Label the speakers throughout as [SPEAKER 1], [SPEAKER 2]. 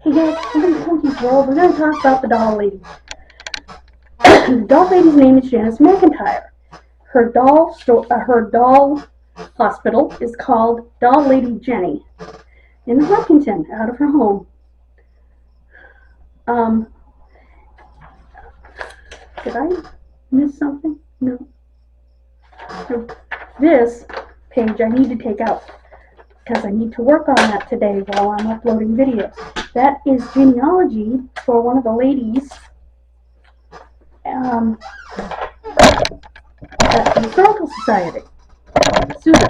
[SPEAKER 1] Hey guys, welcome to Cookie's World. We're going to talk about the doll lady. The doll lady's name is Janice McIntyre. Her doll hospital is called Doll Lady Jenny in Hopkinton, out of her home. Did I miss something? No. This page I need to take out because I need to work on that today while I'm uploading videos. That is genealogy for one of the ladies at the Historical Society. Susan.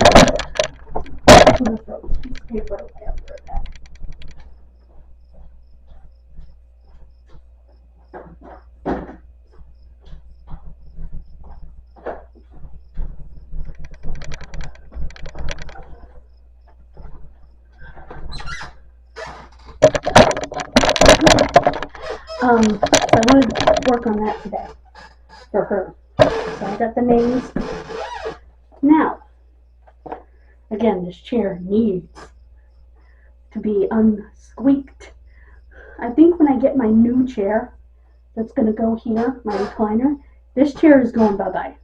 [SPEAKER 1] I'm going to throw this piece of paper away after that. So I wanted to work on that today for her. So I got the names. Now, again, this chair needs to be unsqueaked. I think when I get my new chair that's going to go here, my recliner, this chair is going bye-bye.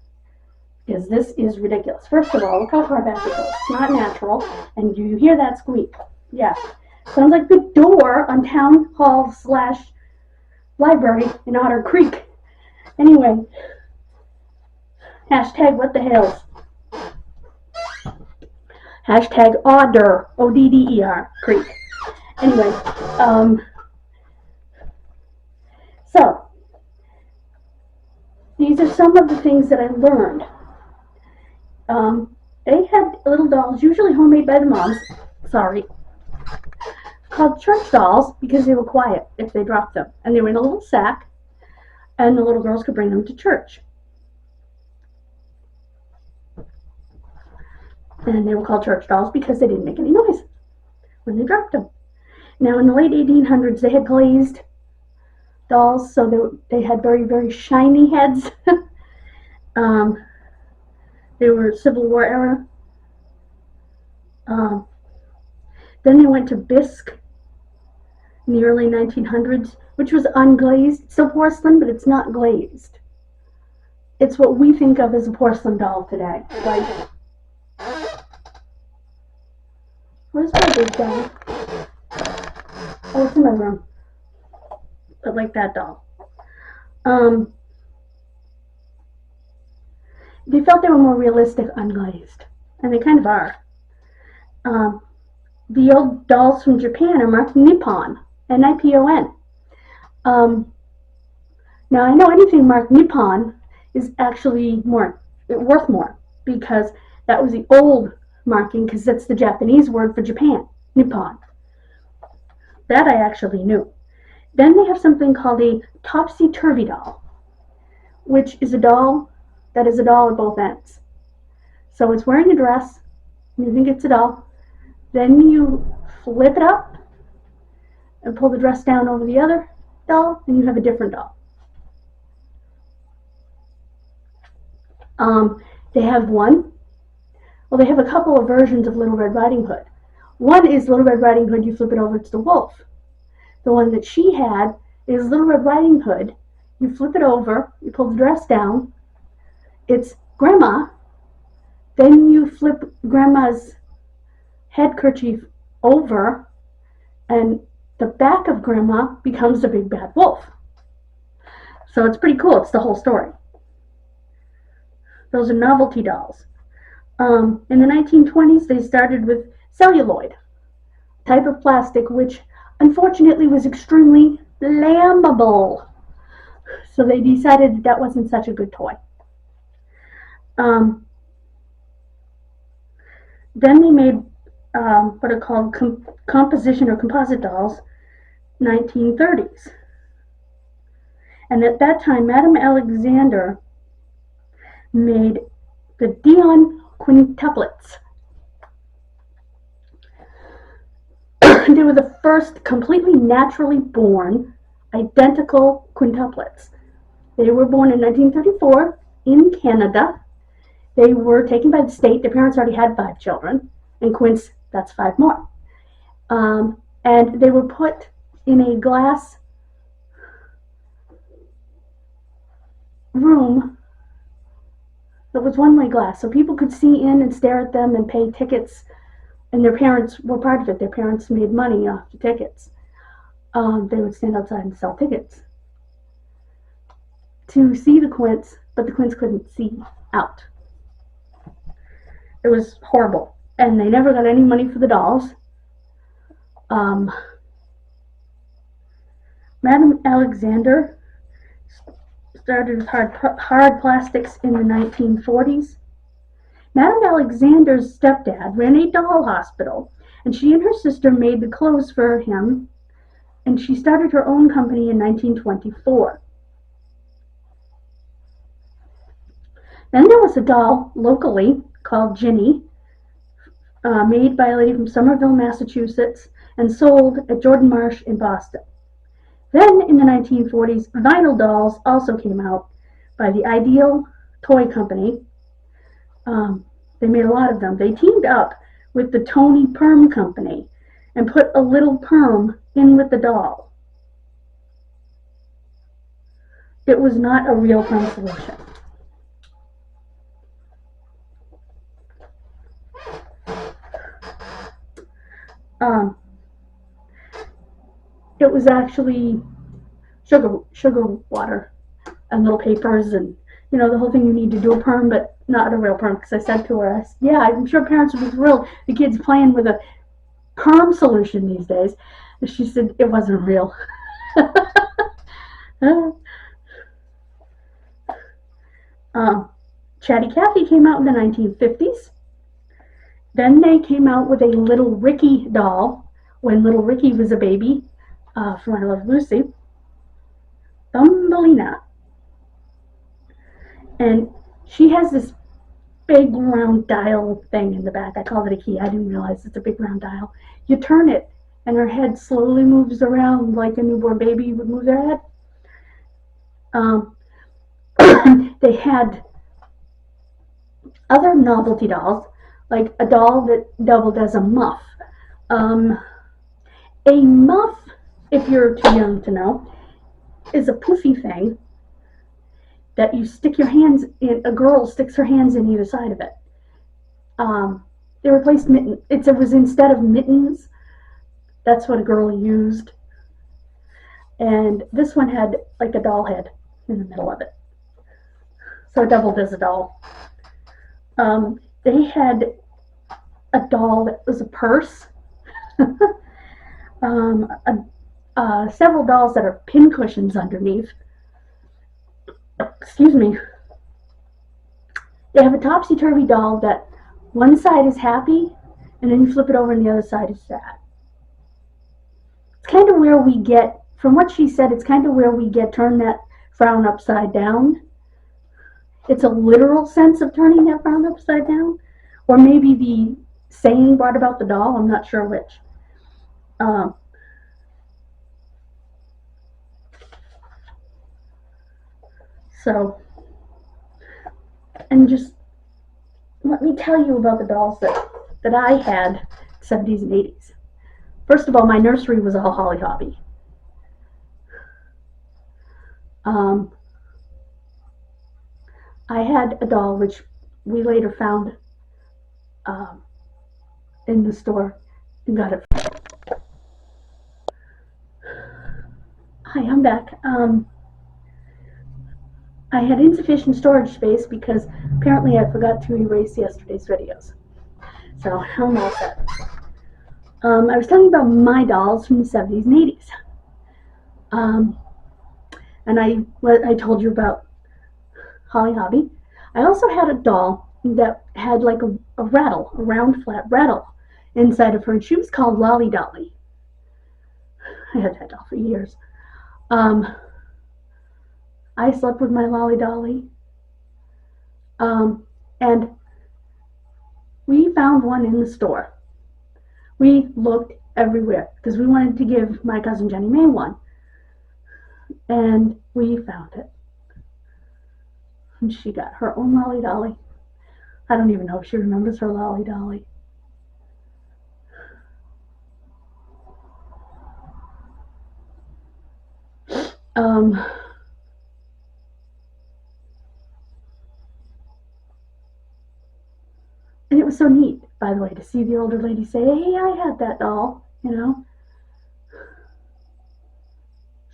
[SPEAKER 1] Because this is ridiculous. First of all, look how far back it goes. It's not natural. And do you hear that squeak? Yeah. Sounds like the door on Town Hall / library in Otter Creek. Anyway, hashtag what the hells. Hashtag Otter, O-D-D-E-R, Creek. Anyway, so, these are some of the things that I learned. They had little dolls, usually homemade by the moms, called church dolls because they were quiet if they dropped them. And they were in a little sack, and the little girls could bring them to church. And they were called church dolls because they didn't make any noise when they dropped them. Now, in the late 1800s, they had glazed dolls, so they had very, very shiny heads. They were Civil War era. Then they went to bisque in the early 1900s, which was unglazed. It's still porcelain, but it's not glazed. It's what we think of as a porcelain doll today. Like, where's my big doll? Oh, it's in my room. But like that doll. They felt they were more realistic unglazed. And they kind of are. The old dolls from Japan are marked Nippon. N-I-P-O-N. Now, I know anything marked Nippon is actually worth more, because that was the old marking, because that's the Japanese word for Japan, Nippon. That I actually knew. Then they have something called a topsy-turvy doll, which is a doll that is a doll at both ends. So it's wearing a dress, and you think it's a doll. Then you flip it up and pull the dress down over the other doll, and you have a different doll. They have they have a couple of versions of Little Red Riding Hood. One is Little Red Riding Hood, you flip it over, it's the wolf. The one that she had is Little Red Riding Hood, you flip it over, you pull the dress down, it's Grandma, then you flip Grandma's head kerchief over, and the back of Grandma becomes the big bad wolf. So it's pretty cool. It's the whole story. Those are novelty dolls. In the 1920s, they started with celluloid, type of plastic, which unfortunately was extremely flammable. So they decided that wasn't such a good toy. Then they made what are called composition or composite dolls, 1930s. And at that time, Madame Alexander made the Dion quintuplets. They were the first completely naturally born identical quintuplets. They were born in 1934 in Canada. They were taken by the state. Their parents already had 5 children, and quints, that's 5 more. And they were put in a glass room that was one-way glass, so people could see in and stare at them and pay tickets, and their parents were part of it. Their parents made money off the tickets. They would stand outside and sell tickets to see the Quints, but the Quints couldn't see out. It was horrible, and they never got any money for the dolls. Madame Alexander started with hard plastics in the 1940s. Madame Alexander's stepdad ran a doll hospital, and she and her sister made the clothes for him, and she started her own company in 1924. Then there was a doll locally called Ginny, made by a lady from Somerville, Massachusetts, and sold at Jordan Marsh in Boston. Then in the 1940s, vinyl dolls also came out by the Ideal Toy Company. They made a lot of them. They teamed up with the Tony Perm Company and put a little perm in with the doll. It was not a real perm solution. It was actually sugar water and little papers and, you know, the whole thing you need to do a perm, but not a real perm, because I said to her, yeah, I'm sure parents would be thrilled the kids playing with a perm solution these days. And she said it wasn't real. Chatty Cathy came out in the 1950s. Then they came out with a Little Ricky doll when Little Ricky was a baby, from I Love Lucy. Thumbelina. And she has this big round dial thing in the back. I called it a key. I didn't realize it's a big round dial. You turn it, and her head slowly moves around like a newborn baby would move their head. They had other novelty dolls, like a doll that doubled as a muff. A muff, if you're too young to know, is a poofy thing that you stick your hands in. A girl sticks her hands in either side of it. They replaced mittens. It was instead of mittens, that's what a girl used. And this one had like a doll head in the middle of it. So it doubled as a doll. They had a doll that was a purse. Several dolls that are pin cushions underneath. Excuse me. They have a topsy-turvy doll that one side is happy, and then you flip it over and the other side is sad. It's kind of where we get, from what she said, it's kind of where we get turn that frown upside down. It's a literal sense of turning that frown upside down, or maybe the saying brought about the doll, I'm not sure which. So, and just let me tell you about the dolls that I had 70s and 80s. First of all, my nursery was all Holly Hobby. I had a doll which we later found in the store and got it. Hi, I'm back. I had insufficient storage space because apparently I forgot to erase yesterday's videos. So I'm all set. I was talking about my dolls from the 70s and 80s. And I told you about Holly Hobby. I also had a doll that had like a rattle, a round flat rattle inside of her, and she was called Lolly Dolly. I had that doll for years. I slept with my Lolly Dolly. And we found one in the store. We looked everywhere because we wanted to give my cousin Jenny Mae one. And we found it. And she got her own Lolly Dolly. I don't even know if she remembers her Lolly Dolly. Um, and it was so neat, by the way, to see the older lady say, "Hey, I had that doll,"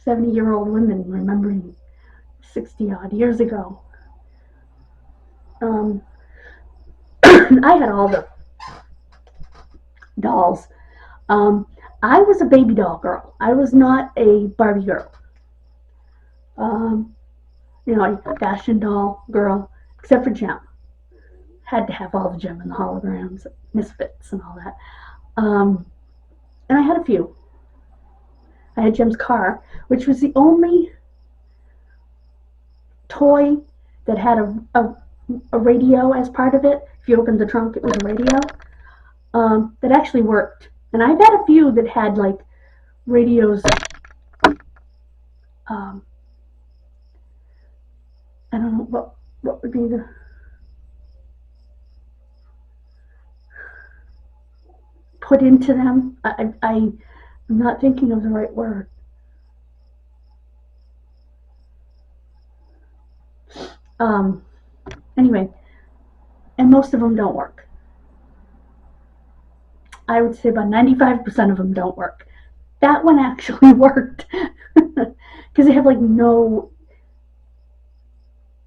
[SPEAKER 1] 70-year-old women remembering 60 odd years ago. Um, I had all the dolls. Um, I was a baby doll girl. I was not a Barbie girl. Um, a fashion doll girl, except for Gem. Had to have all the Gem and the holograms, Misfits, and all that. And I had a few. I had Gem's car, which was the only toy that had a radio as part of it. If you opened the trunk, it was a radio that actually worked. And I've had a few that had like radios. Um, I don't know what would be the put into them. I'm not thinking of the right word. Um, anyway, and most of them don't work. I would say about 95% of them don't work. That one actually worked because they have like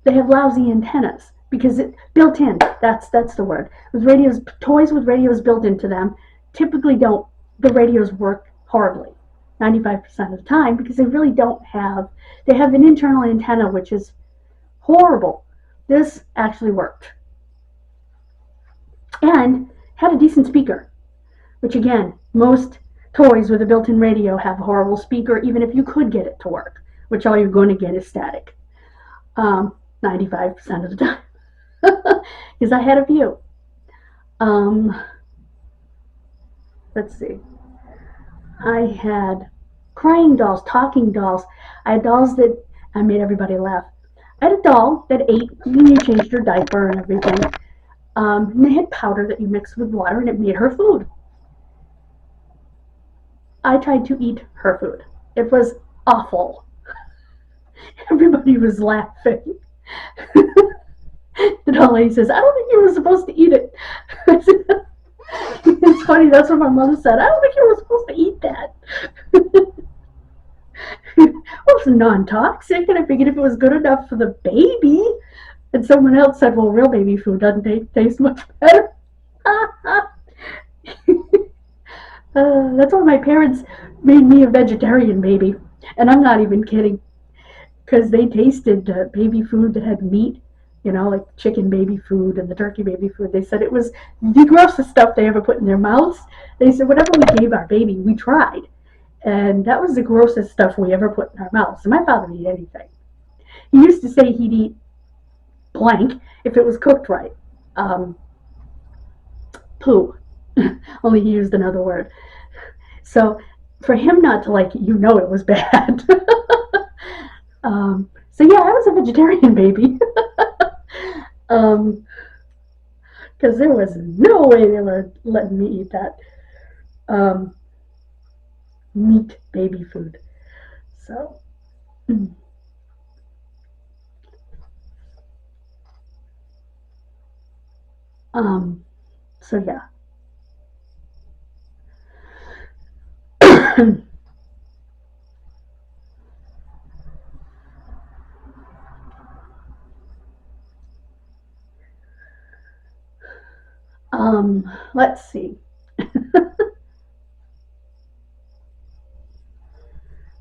[SPEAKER 1] they have lousy antennas because it built in. That's the word. With radios, toys with radios built into them typically don't. The radios work horribly, 95% of the time, because they really don't have. They have an internal antenna which is horrible. This actually worked and had a decent speaker, which again, most toys with a built-in radio have a horrible speaker, even if you could get it to work, which all you're going to get is static. 95% of the time. Because I had a few. Let's see. I had crying dolls, talking dolls. I had dolls that I made everybody laugh. I had a doll that ate, and you changed her diaper and everything. And they had powder that you mixed with water, and it made her food. I tried to eat her food. It was awful. Everybody was laughing. The doll lady says, "I don't think you were supposed to eat it." It's funny, that's what my mother said. "I don't think you were supposed to eat that." Well, it's non-toxic, and I figured if it was good enough for the baby. And someone else said, "Well, real baby food doesn't taste much better." That's why my parents made me a vegetarian baby. And I'm not even kidding. Because they tasted baby food that had meat, like chicken baby food and the turkey baby food. They said it was the grossest stuff they ever put in their mouths. They said whatever we gave our baby, we tried. And that was the grossest stuff we ever put in our mouths. And my father didn't eat anything. He used to say he'd eat blank if it was cooked right. Poo. Only he used another word. So for him not to like it, it was bad. So yeah, I was a vegetarian baby. Because there was no way they were letting me eat that meat baby food. So so yeah. Let's see.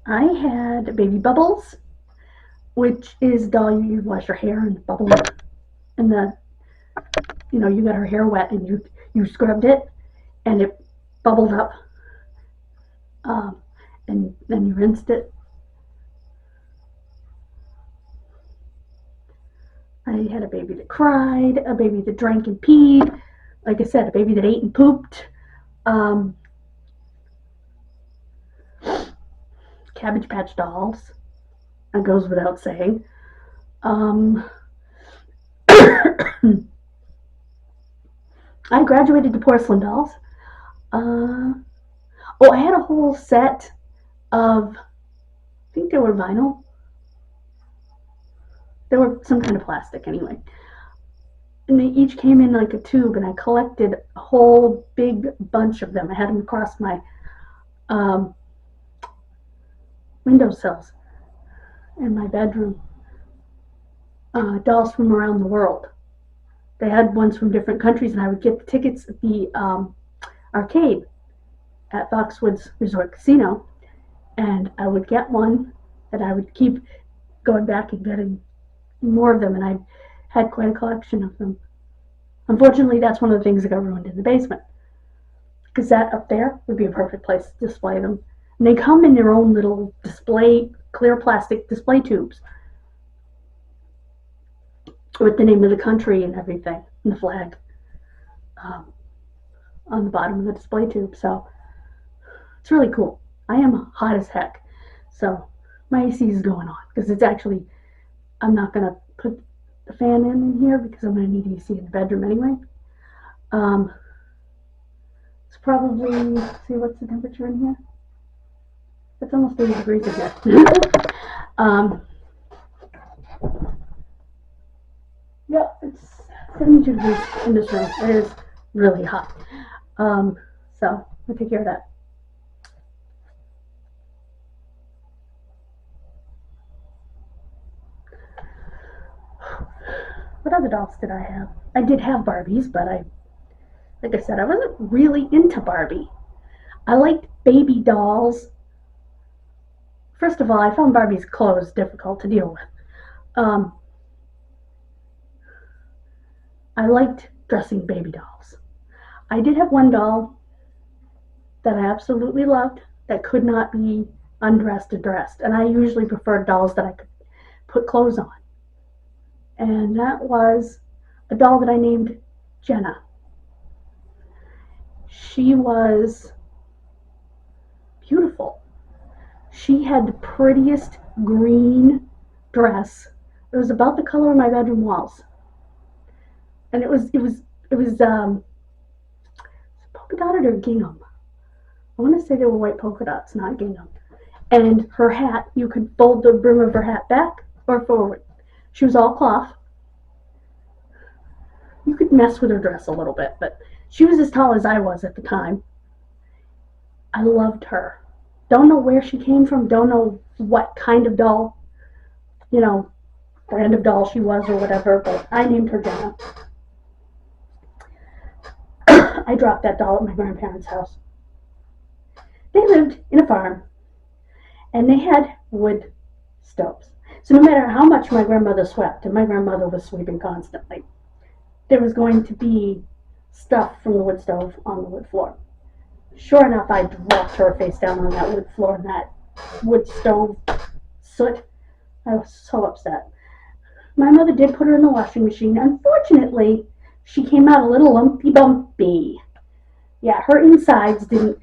[SPEAKER 1] I had baby bubbles, which is a doll you wash your hair and bubble and you got her hair wet and you scrubbed it and it bubbled up, and then you rinsed it. I had a baby that cried, a baby that drank and peed, like I said, a baby that ate and pooped. Cabbage Patch dolls. That goes without saying. I graduated to porcelain dolls. I had a whole set of, I think they were vinyl. They were some kind of plastic anyway. And they each came in like a tube, and I collected a whole big bunch of them. I had them across my windowsills in my bedroom. Dolls from around the world. They had ones from different countries, and I would get the tickets at the arcade at Foxwoods Resort Casino, and I would get one that I would keep going back and getting more of them, and I had quite a collection of them. Unfortunately, that's one of the things that got ruined in the basement, because that up there would be a perfect place to display them. And they come in their own little display, clear plastic display tubes with the name of the country and everything, and the flag on the bottom of the display tube. So it's really cool. I am hot as heck, so my AC is going on, because it's actually, I'm not going to put the fan in here because I'm going to need AC in the bedroom anyway. It's probably, see what's the temperature in here? It's almost 80 degrees in here. Yeah, it's 72 degrees in this room. It is really hot. So I'll take care of that. What other dolls did I have? I did have Barbies, but like I said, I wasn't really into Barbie. I liked baby dolls. First of all, I found Barbie's clothes difficult to deal with. I liked dressing baby dolls. I did have one doll that I absolutely loved that could not be undressed and dressed, and I usually preferred dolls that I could put clothes on. And that was a doll that I named Jenna. She was beautiful. She had the prettiest green dress. It was about the color of my bedroom walls. And it was polka dotted or gingham. I want to say they were white polka dots, not gingham. And her hat, you could fold the brim of her hat back or forward. She was all cloth. You could mess with her dress a little bit, but she was as tall as I was at the time. I loved her. Don't know where she came from, don't know what kind of doll, brand of doll she was or whatever, but I named her Jenna. I dropped that doll at my grandparents' house. They lived in a farm, and they had wood stoves. So no matter how much my grandmother swept, and my grandmother was sweeping constantly, there was going to be stuff from the wood stove on the wood floor. Sure enough, I dropped her face down on that wood floor and that wood stove soot. I was so upset. My mother did put her in the washing machine. Unfortunately, she came out a little lumpy bumpy. Yeah, her insides didn't,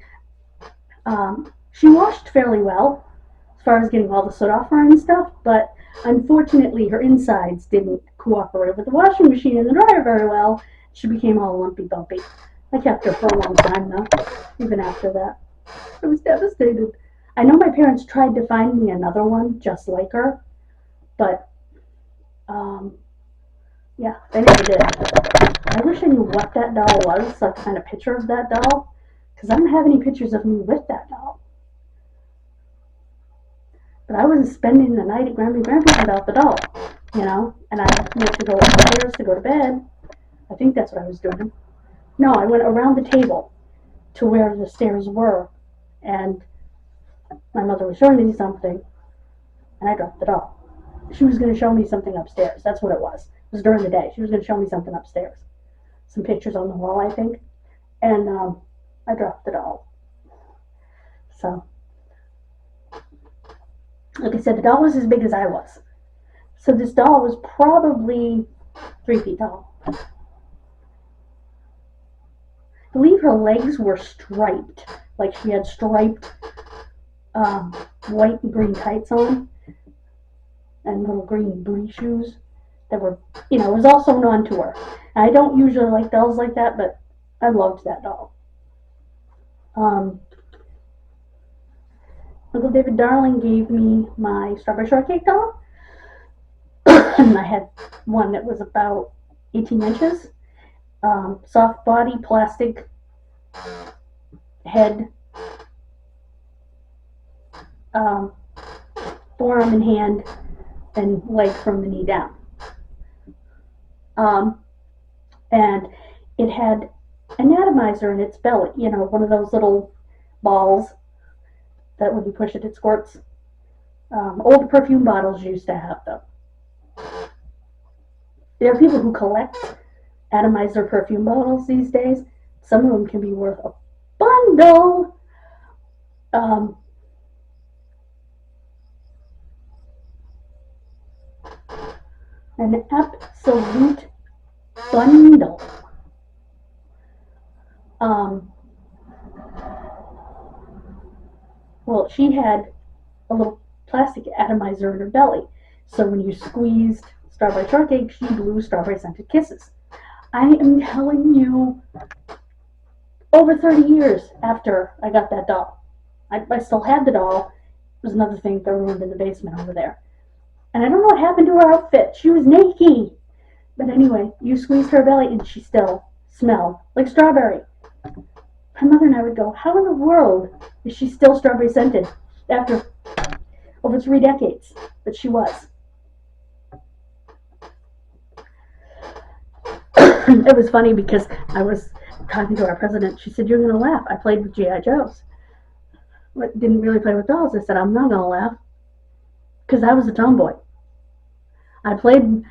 [SPEAKER 1] she washed fairly well as far as getting all the soot off her and stuff, but unfortunately her insides didn't cooperate with the washing machine and the dryer very well. She became all lumpy bumpy. I kept her for a long time though, even after that. I was devastated. I know my parents tried to find me another one just like her, but yeah, they never did. I wish I knew what that doll was so I could find a picture of that doll, because I don't have any pictures of me with that doll. But I wasn't spending the night at Grandpa's without the doll, and I had to go upstairs to go to bed. I think that's what I was doing. No, I went around the table to where the stairs were, and my mother was showing me something, and I dropped the doll. She was going to show me something upstairs. That's what it was. It was during the day. She was going to show me something upstairs. Some pictures on the wall, I think. And I dropped the doll. So, like I said, the doll was as big as I was. So this doll was probably 3 feet tall. I believe her legs were striped. Like she had striped white and green tights on. And little green booty shoes that were, it was all sewn onto her. And I don't usually like dolls like that, but I loved that doll. Uncle David Darling gave me my strawberry shortcake doll. And I had one that was about 18 inches. Soft body, plastic head, forearm and hand, and leg from the knee down. And it had an atomizer in its belly, you know, one of those little balls that when you push it, it squirts. Old perfume bottles used to have them. There are people who collect atomizer perfume bottles these days. Some of them can be worth a bundle. An absolute bundle. Well, she had a little plastic atomizer in her belly, so when you squeezed strawberry shortcake, she blew strawberry scented kisses. I am telling you, over 30 years after I got that doll. I still had the doll. It was another thing that ruined in the basement over there. And I don't know what happened to her outfit. She was naked. But anyway, you squeezed her belly and she still smelled like strawberry. My mother and I would go, how in the world is she still strawberry scented after over 3 decades? But she was. It was funny because I was talking to our president. She said, you're going to laugh. I played with G.I. Joes. But didn't really play with dolls. I said, I'm not going to laugh. Because I was a tomboy. I played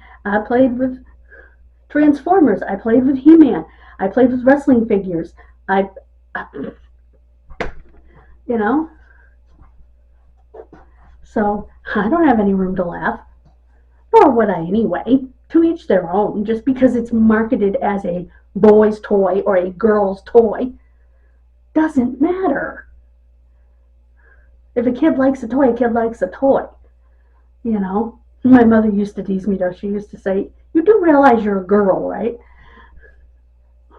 [SPEAKER 1] with Transformers. I played with He-Man. I played with wrestling figures. You know? So, I don't have any room to laugh. Nor would I anyway. To each their own. Just because it's marketed as a boy's toy or a girl's toy doesn't matter. If a kid likes a toy, a kid likes a toy. You know? My mother used to tease me though. She used to say, you do realize you're a girl, right?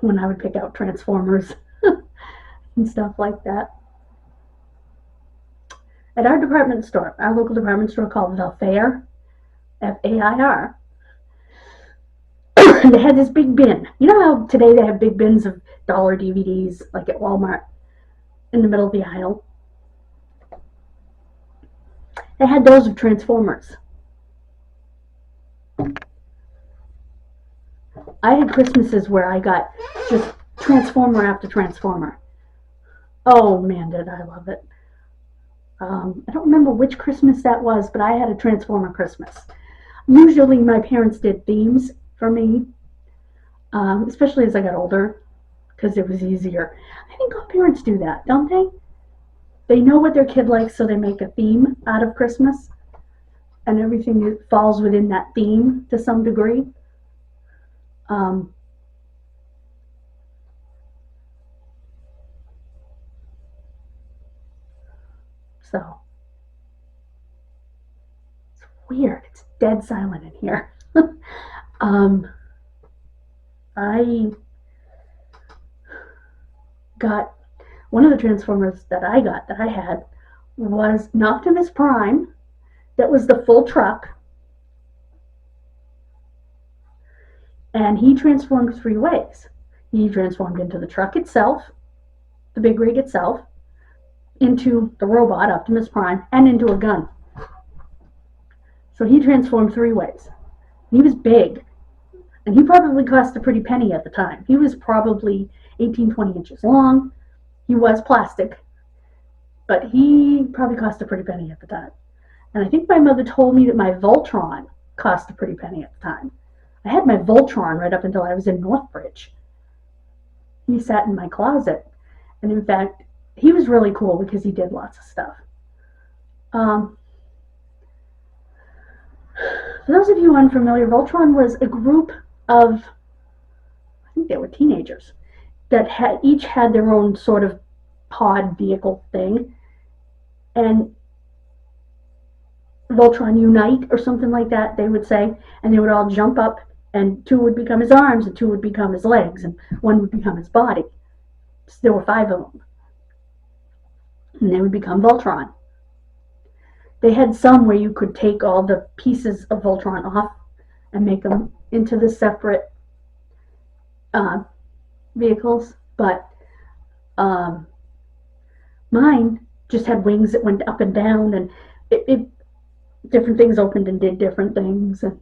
[SPEAKER 1] When I would pick out Transformers and stuff like that. At our department store, our local department store called The Fair, F-A-I-R, they had this big bin. You know how today they have big bins of dollar DVDs, like at Walmart, in the middle of the aisle? They had those of Transformers. I had Christmases where I got just Transformer after Transformer. Oh man, did I love it. I don't remember which Christmas that was, but I had a Transformer Christmas. Usually my parents did themes for me, especially as I got older, because it was easier. I think all parents do that, don't they? They know what their kid likes, so they make a theme out of Christmas, and everything falls within that theme to some degree. So it's weird. It's dead silent in here. I got one of the Transformers that I had was an Optimus Prime that was the full truck, and he transformed 3 ways. He transformed into the truck itself, the big rig itself, into the robot Optimus Prime, and into a gun. So he transformed 3 ways. He was big, and he probably cost a pretty penny at the time. He was probably 18-20 inches long. He was plastic, but he probably cost a pretty penny at the time. And I think my mother told me that my Voltron cost a pretty penny at the time. I had my Voltron right up until I was in Northbridge. He sat in my closet, and in fact, he was really cool because he did lots of stuff. For those of you unfamiliar, Voltron was a group of, I think they were teenagers, that each had their own sort of pod vehicle thing, and Voltron Unite or something like that, they would say, and they would all jump up, and 2 would become his arms, and 2 would become his legs, and 1 would become his body. So there were 5 of them. And they would become Voltron. they had some where you could take all the pieces of Voltron off and make them into the separate vehicles, but mine just had wings that went up and down, and it different things opened and did different things. And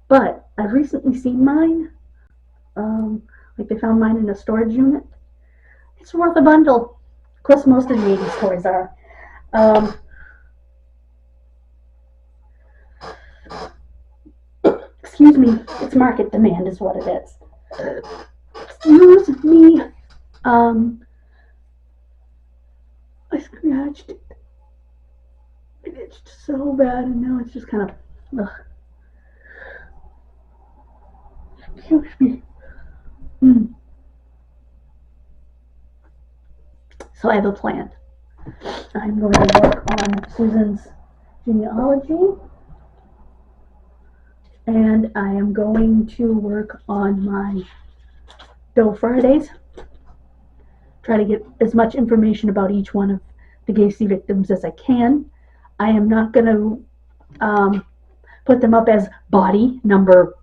[SPEAKER 1] but I've recently seen mine. Like they found mine in a storage unit. It's worth a bundle. Of course, most of the 80s toys are. Excuse me, it's market demand is what it is. Excuse me. I scratched it. It itched so bad, and now it's just kind of, ugh. Excuse me. So I have a plan. I'm going to work on Susan's genealogy, and I am going to work on my Doe Fridays. Try to get as much information about each one of the Gacy victims as I can. I am not going to put them up as body number,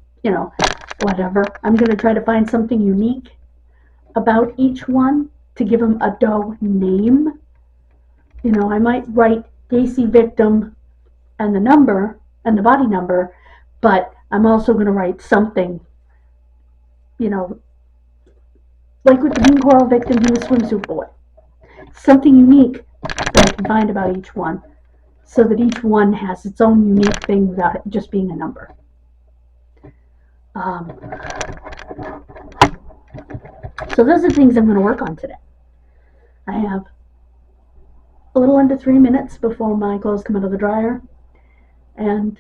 [SPEAKER 1] whatever. I'm going to try to find something unique about each one to give them a Doe name. I might write Gacy victim and the number and the body number, but I'm also going to write something, like with the Bean Coral victim, he was Swimsuit Boy. Something unique that I can find about each one, so that each one has its own unique thing without it just being a number. So those are the things I'm going to work on today. I have a little under 3 minutes before my clothes come out of the dryer, and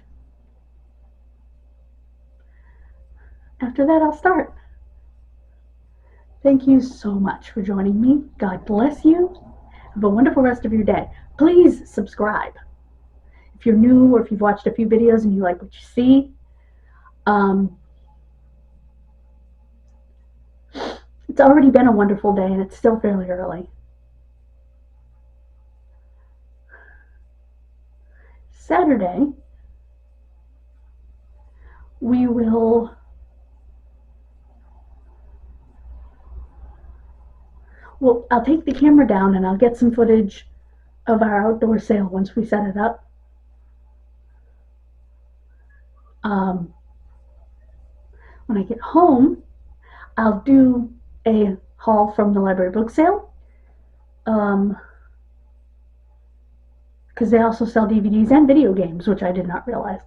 [SPEAKER 1] after that I'll start. Thank you so much for joining me. God bless you. Have a wonderful rest of your day. Please subscribe. If you're new or if you've watched a few videos and you like what you see, it's already been a wonderful day and it's still fairly early. Saturday, we will I'll take the camera down and I'll get some footage of our outdoor sale once we set it up. When I get home, I'll do a haul from the library book sale, because they also sell DVDs and video games, which I did not realize,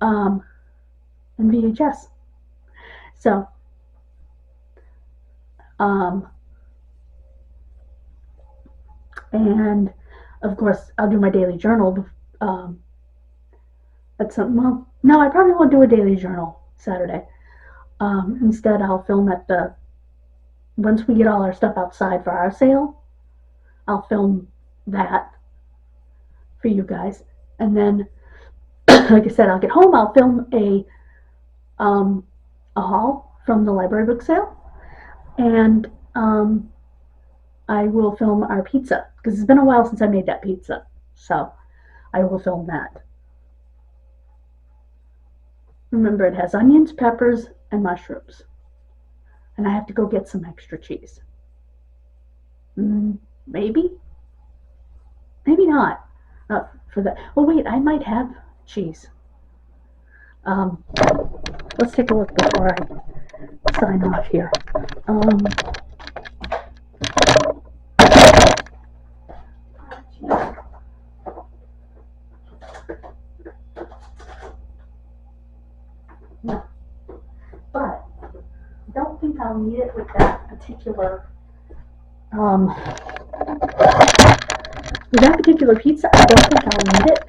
[SPEAKER 1] and VHS. So, and of course I'll do my daily journal. No, I probably won't do a daily journal Saturday. Instead I'll film once we get all our stuff outside for our sale, I'll film that for you guys, and then like I said, I'll get home, I'll film a haul from the library book sale, and I will film our pizza, because it's been a while since I made that pizza, so I will film that. Remember, it has onions, peppers, and mushrooms, and I have to go get some extra cheese. Maybe not for that. Oh wait, I might have cheese. Let's take a look before I sign off here. No, but I don't think I'll need it with that particular pizza. I don't think I'll need it.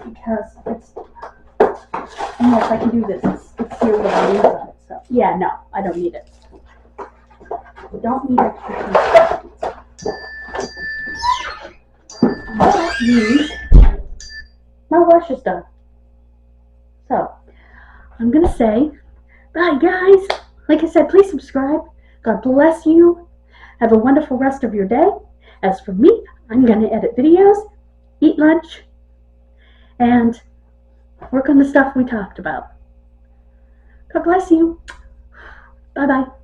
[SPEAKER 1] Because unless I can do this, it's sealed with the leaves on it. So yeah, no, I don't need it. I don't need extra pizza. My wash is done. So I'm gonna say bye, guys. Like I said, please subscribe. God bless you. Have a wonderful rest of your day. As for me, I'm going to edit videos, eat lunch, and work on the stuff we talked about. God bless you. Bye-bye.